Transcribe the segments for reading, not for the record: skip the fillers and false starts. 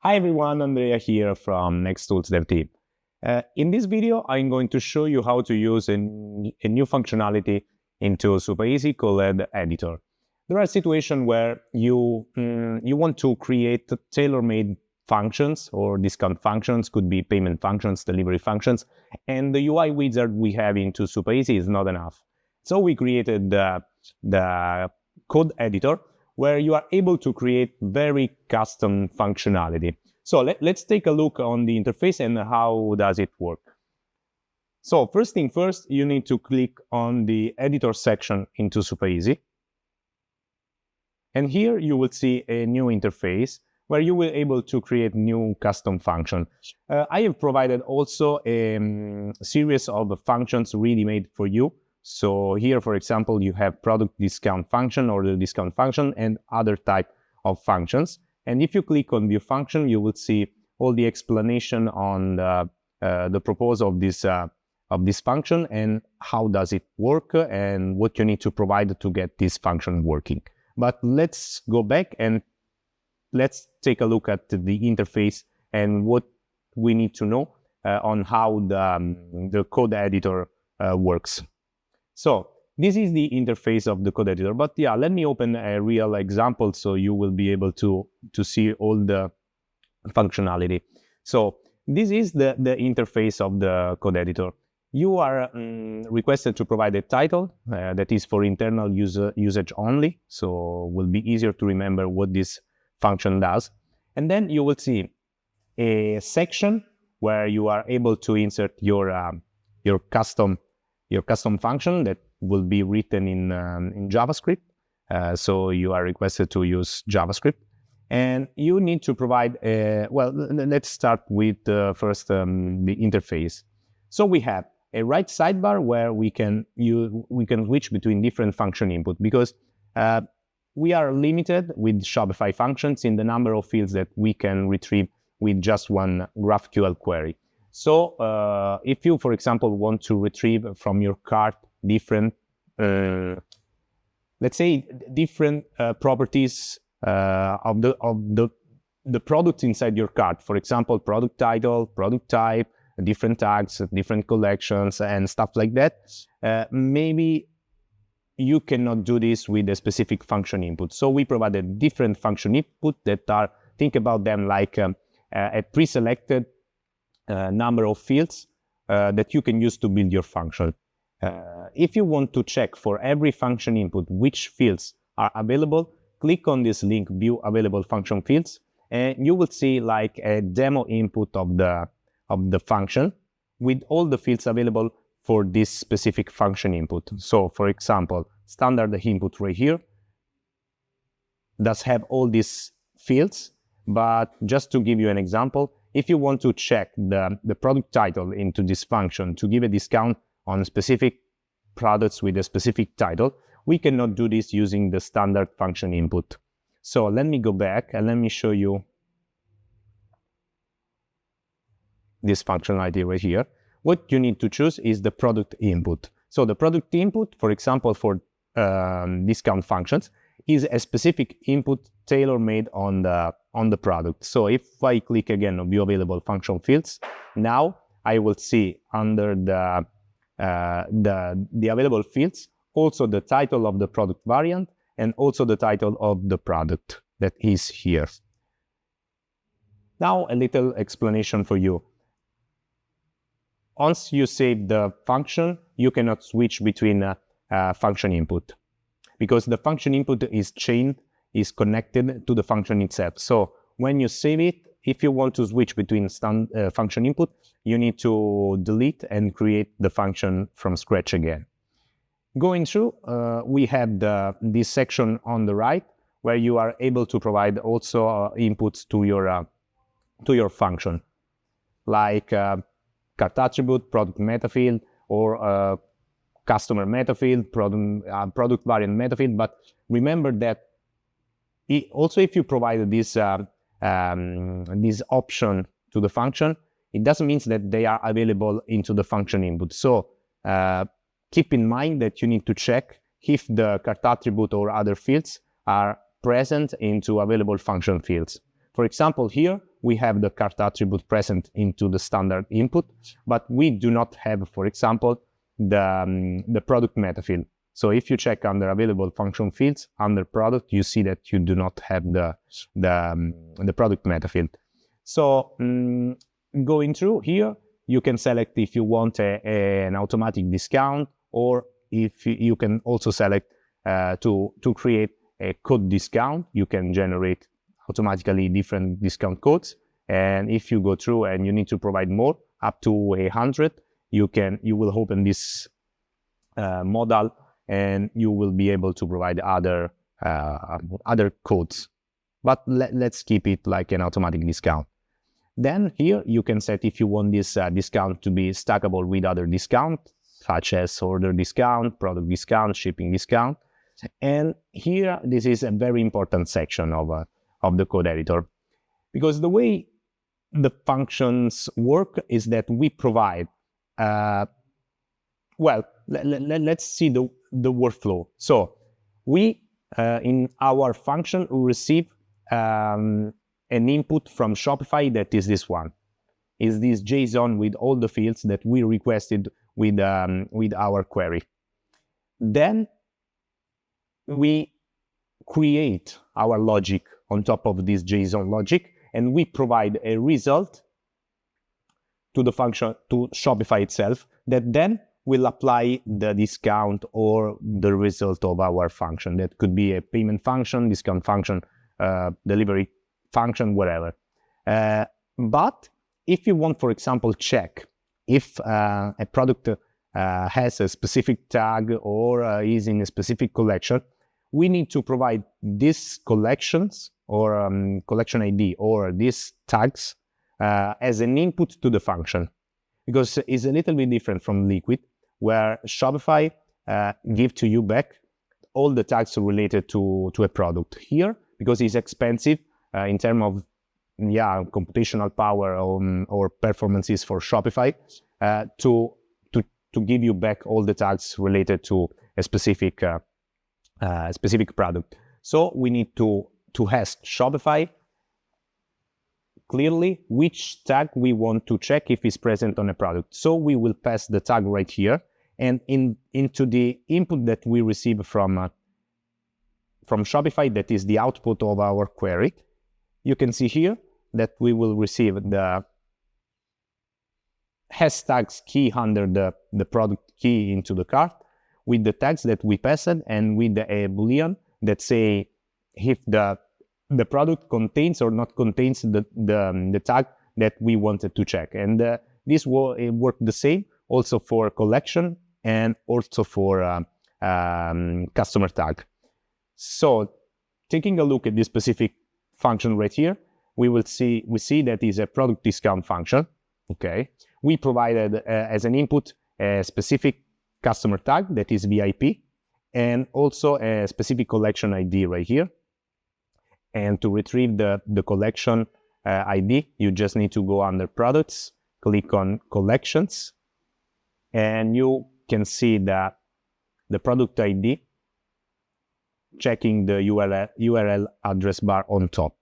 Hi everyone, Andrea here from Nexttools Dev Team. In this video, I'm going to show you how to use a new functionality into SupaEasy called Editor. There are situations where you want to create tailor-made functions or discount functions, could be payment functions, delivery functions, and the UI wizard we have into SupaEasy is not enough. So we created the code editor, where you are able to create very custom functionality. So let's take a look on the interface and how does it work. So first thing first, you need to click on the editor section into SupaEasy. And here you will see a new interface where you will be able to create new custom function. I have provided also a series of functions ready-made for you. So here, for example, you have product discount function or the discount function and other type of functions. And if you click on view function, you will see all the explanation on the purpose of this function and how does it work and what you need to provide to get this function working. But let's go back and let's take a look at the interface and what we need to know on how the code editor works. So this is the interface of the code editor, but yeah, let me open a real example so you will be able to see all the functionality. So this is the interface of the code editor. You are requested to provide a title that is for internal usage only, so it will be easier to remember what this function does. And then you will see a section where you are able to insert your custom function that will be written in JavaScript. So you are requested to use JavaScript. And you need to provide well, let's start with first the interface. So we have a right sidebar where we can switch between different function input because we are limited with Shopify Functions in the number of fields that we can retrieve with just one GraphQL query. So if you, for example, want to retrieve from your cart different, let's say, different properties of the product inside your cart, for example, product title, product type, different tags, different collections, and stuff like that, maybe you cannot do this with a specific function input. So we provided different function input that are, think about them like a pre-selected number of fields that you can use to build your function. If you want to check for every function input which fields are available, click on this link, view available function fields, and you will see like a demo input of the function with all the fields available for this specific function input. So for example, standard input right here does have all these fields, but just to give you an example, if you want to check the product title into this function to give a discount on specific products with a specific title, we cannot do this using the standard function input. So let me go back and let me show you this functionality right here. What you need to choose is the product input. So the product input, for example, for discount functions, is a specific input tailor-made on the product. So if I click again on view available function fields, now I will see under the available fields also the title of the product variant and also the title of the product that is here. Now a little explanation for you. Once you save the function, you cannot switch between function input because the function input is connected to the function itself. So when you save it, if you want to switch between function input, you need to delete and create the function from scratch again. Going through, we have this section on the right where you are able to provide also inputs to your function, like cart attribute, product meta field, or customer meta field, product variant meta field. But remember that also if you provide this option to the function, it doesn't mean that they are available into the function input. So keep in mind that you need to check if the cart attribute or other fields are present into available function fields. For example, here we have the cart attribute present into the standard input, but we do not have, for example, the product meta field. So if you check under available function fields, under product, you see that you do not have the product meta field. So going through here, you can select if you want an automatic discount, or if you can also select to create a code discount. You can generate automatically different discount codes. And if you go through and you need to provide more, up to 100, you will open this modal, and you will be able to provide other codes. But let's keep it like an automatic discount. Then here you can set if you want this discount to be stackable with other discounts, such as order discount, product discount, shipping discount. And here, this is a very important section of the code editor, because the way the functions work is that we provide, let's see the workflow. So we, in our function, we receive an input from Shopify that is this one. Is this JSON with all the fields that we requested with our query. Then we create our logic on top of this JSON logic, and we provide a result to the function, to Shopify itself, that then will apply the discount or the result of our function. That could be a payment function, discount function, delivery function, whatever. But if you want, for example, check if a product has a specific tag or is in a specific collection, we need to provide these collections or collection ID or these tags as an input to the function, because it's a little bit different from Liquid, where Shopify give to you back all the tags related to a product. Here, because it's expensive in terms of computational power or performances for Shopify, to give you back all the tags related to a specific product. So we need to ask Shopify clearly which tag we want to check if it's present on a product. So we will pass the tag right here, and into the input that we receive from Shopify, that is the output of our query, you can see here that we will receive the hashtags key under the product key into the cart, with the tags that we passed, and with a boolean that say if the product contains or not contains the tag that we wanted to check. And this will work the same also for collection and also for customer tag. So taking a look at this specific function right here, we see that is a product discount function. Okay, we provided as an input a specific customer tag that is VIP, and also a specific collection ID right here. And to retrieve the collection ID, you just need to go under products, click on collections, and you can see that the product ID checking the URL address bar on top.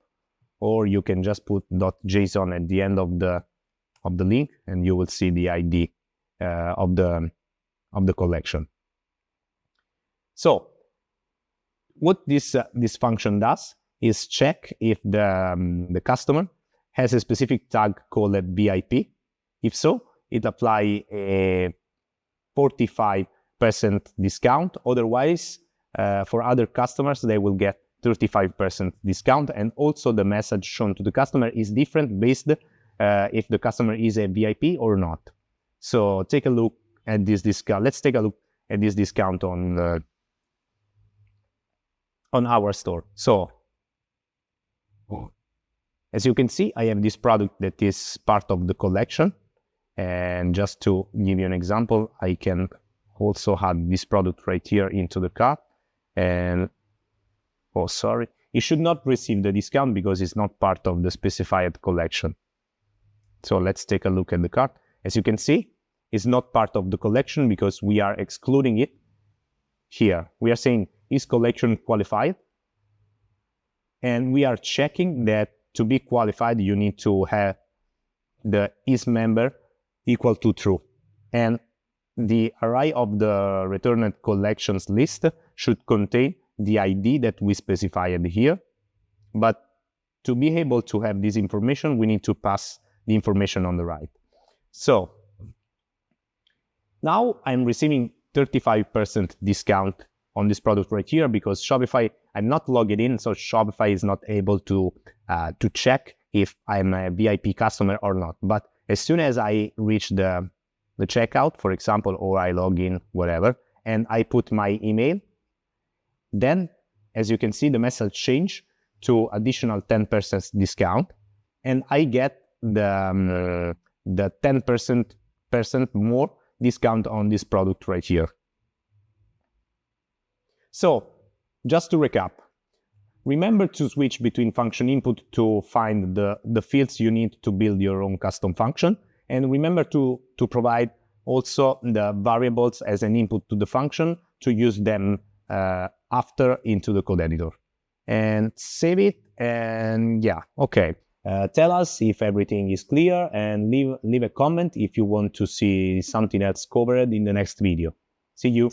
Or you can just put .json at the end of the link, and you will see the ID of the collection. So what this function does is check if the customer has a specific tag called VIP. If so, it applies a 45% discount. Otherwise, for other customers, they will get 35% discount. And also the message shown to the customer is different based if the customer is a VIP or not. So take a look at this discount. Let's take a look at this discount on our store. So as you can see, I have this product that is part of the collection. And just to give you an example, I can also add this product right here into the cart. And it should not receive the discount because it's not part of the specified collection. So let's take a look at the cart. As you can see, it's not part of the collection because we are excluding it here. We are saying, is collection qualified? And we are checking that to be qualified, you need to have the isMember equal to true. And the array of the returned collections list should contain the ID that we specified here. But to be able to have this information, we need to pass the information on the right. So now I'm receiving 35% discount on this product right here because Shopify, I'm not logged in, so Shopify is not able to check if I'm a VIP customer or not. But as soon as I reach the checkout, for example, or I log in, whatever, and I put my email, then as you can see, the message change to additional 10% discount, and I get the 10% more discount on this product right here. So just to recap, remember to switch between function input to find the fields you need to build your own custom function. And remember to provide also the variables as an input to the function to use them after into the code editor. And save it, and yeah, okay. Tell us if everything is clear, and leave a comment if you want to see something else covered in the next video. See you.